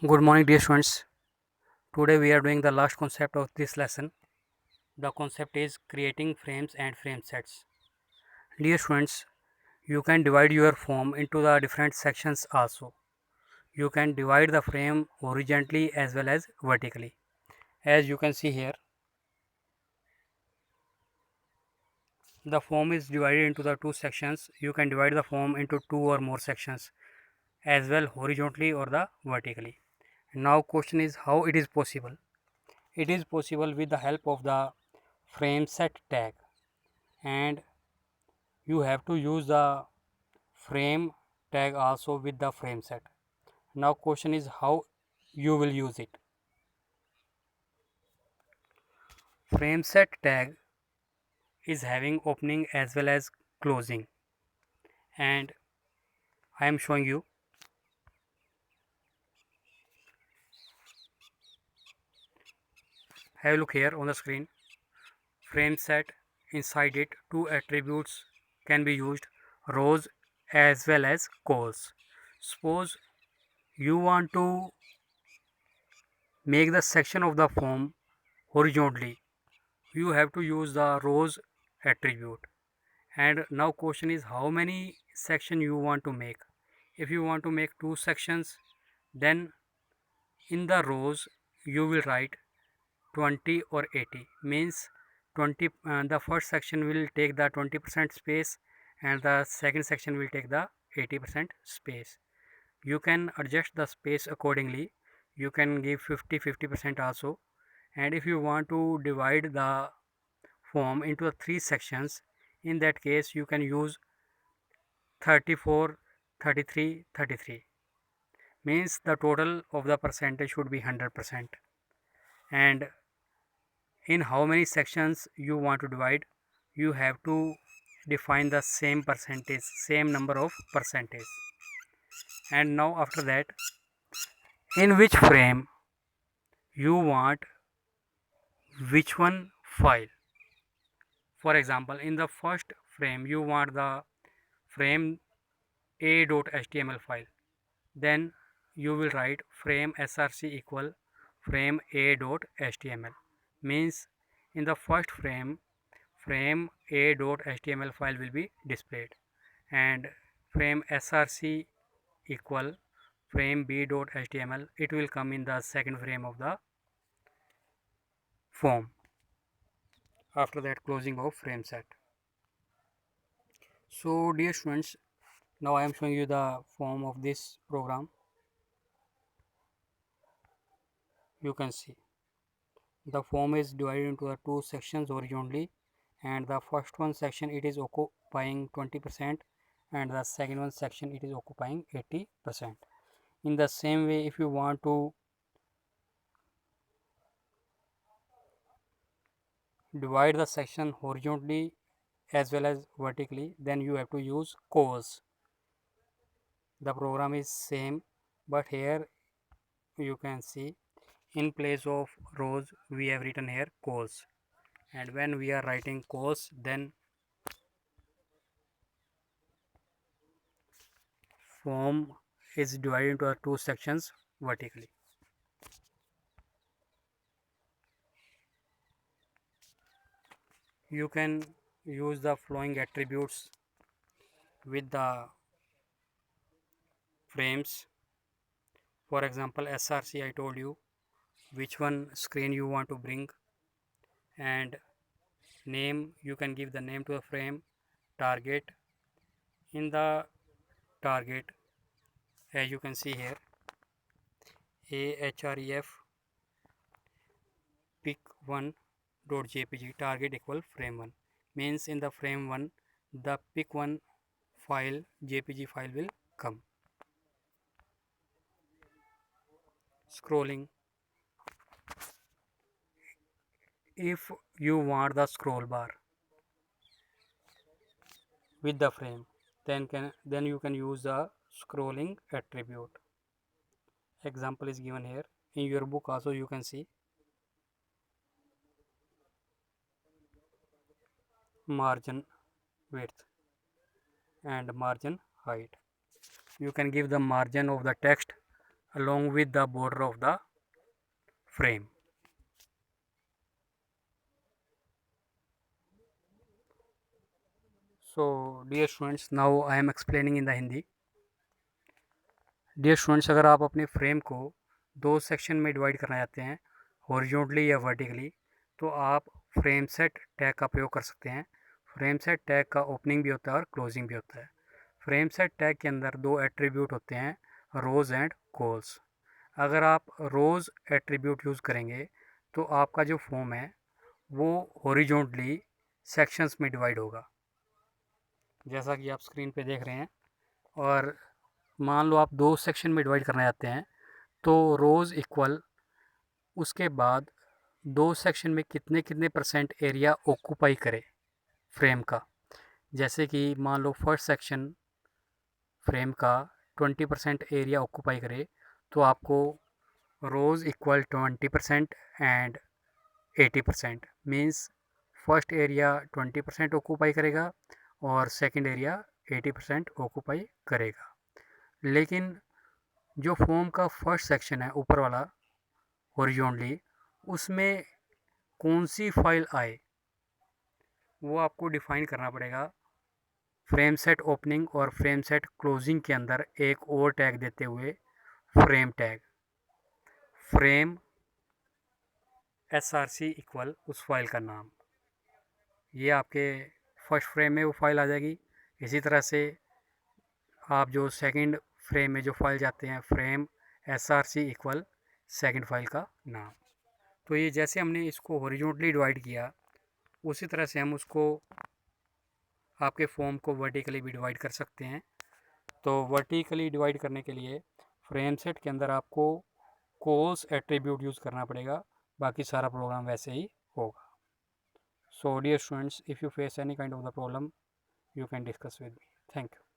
Good morning, dear students. Today we are doing the last concept of this lesson. The concept is creating frames and frame sets. Dear students, you can divide your form into the different sections also. You can divide the frame horizontally as well as vertically. As you can see here, the form is divided into the two sections. You can divide the form into two or more sections as well horizontally or the vertically. Now question is how it is possible. It is possible with the help of the frame set tag, and you have to use the frame tag also with the frame set. Now question is how you will use it. Frame set tag is having opening as well as closing, and I am showing you. Have a look here on the screen. Frame set, inside it two attributes can be used, rows as well as calls. Suppose you want to make the section of the form horizontally, you have to use the rows attribute. And now question is how many section you want to make. If you want to make two sections, then in the rows you will write 20 or 80, means 20 the first section will take the 20% space and the second section will take the 80% space. You can adjust the space accordingly. You can give 50% also. And if you want to divide the form into the three sections, in that case you can use 34, 33, 33, means the total of the percentage should be 100%. And in how many sections you want to divide, you have to define the same percentage, same number of percentage. And now after that, in which frame you want which one file. For example, in the first frame you want the frame a.html file, then you will write frame src equal frame a.html, means in the first frame a.html file will be displayed, and frame src equal frame b.html, it will come in the second frame of the form after that closing of frame set. So dear students, now I am showing you the form of this program. You can see the form is divided into the two sections horizontally, and the first one section it is occupying 20% and the second one section it is occupying 80%. In the same way, if you want to divide the section horizontally as well as vertically, then you have to use cos. The program is same, but here you can see in place of rows we have written here cos, and when we are writing cos, then form is divided into two sections vertically. You can use the flowing attributes with the frames. For example, src, I told you which one screen you want to bring, and name, you can give the name to the frame. Target, in the target, as you can see here, ahref pic1.jpg, target equal frame 1, means in the frame 1 the pic1 file jpg file will come. Scrolling, if you want the scroll bar with the frame, then you can use the scrolling attribute. Example is given here. In your book also you can see margin width and margin height. You can give the margin of the text along with the border of the frame. So dear students, now I am explaining in the Hindi. Dear students, अगर आप अपने frame को दो section में divide करना चाहते हैं, horizontally या वर्टिकली, तो आप फ्रेम सेट टैग का प्रयोग कर सकते हैं। फ्रेम सेट टैग का ओपनिंग भी होता है और क्लोजिंग भी होता है। फ्रेम सेट टैग के अंदर दो एट्रीब्यूट होते हैं, रोज़ एंड कॉल्स। अगर आप रोज़ एट्रीब्यूट यूज़ करेंगे तो आपका जो फॉर्म है वो हॉरिजॉन्टली सेक्शंस में डिवाइड होगा, जैसा कि आप स्क्रीन पे देख रहे हैं। और मान लो आप दो सेक्शन में डिवाइड करना चाहते हैं, तो रोज़ इक्वल उसके बाद दो सेक्शन में कितने कितने परसेंट एरिया ऑक्यूपाई करे फ्रेम का। जैसे कि मान लो फर्स्ट सेक्शन फ्रेम का 20% एरिया ऑक्यूपाई करे, तो आपको रोज़ equal 20% and 80% means first area 20% occupy करेगा और सेकंड एरिया 80% ऑक्यूपाई करेगा। लेकिन जो फॉर्म का फर्स्ट सेक्शन है ऊपर वाला हॉरिजॉन्टली, उसमें कौन सी फाइल आए वो आपको डिफ़ाइन करना पड़ेगा फ्रेम सेट ओपनिंग और फ्रेम सेट क्लोजिंग के अंदर एक और टैग देते हुए, frame tag. Frame src equal उस फाइल का नाम, ये आपके फर्स्ट फ्रेम में वो फाइल आ जाएगी। इसी तरह से आप जो सेकंड फ्रेम में जो फाइल जाते हैं, frame src equal second file का नाम। तो ये जैसे हमने इसको हॉरिजॉन्टली डिवाइड किया, उसी तरह से हम उसको आपके फॉर्म को वर्टिकली भी डिवाइड कर सकते हैं। तो वर्टिकली डिवाइड करने के लिए फ्रेम सेट के अंदर आपको कोल्स एट्रीब्यूट यूज़ करना पड़ेगा, बाकी सारा प्रोग्राम वैसे ही होगा। So dear students, if you face any kind of the problem, you can discuss with me. Thank you.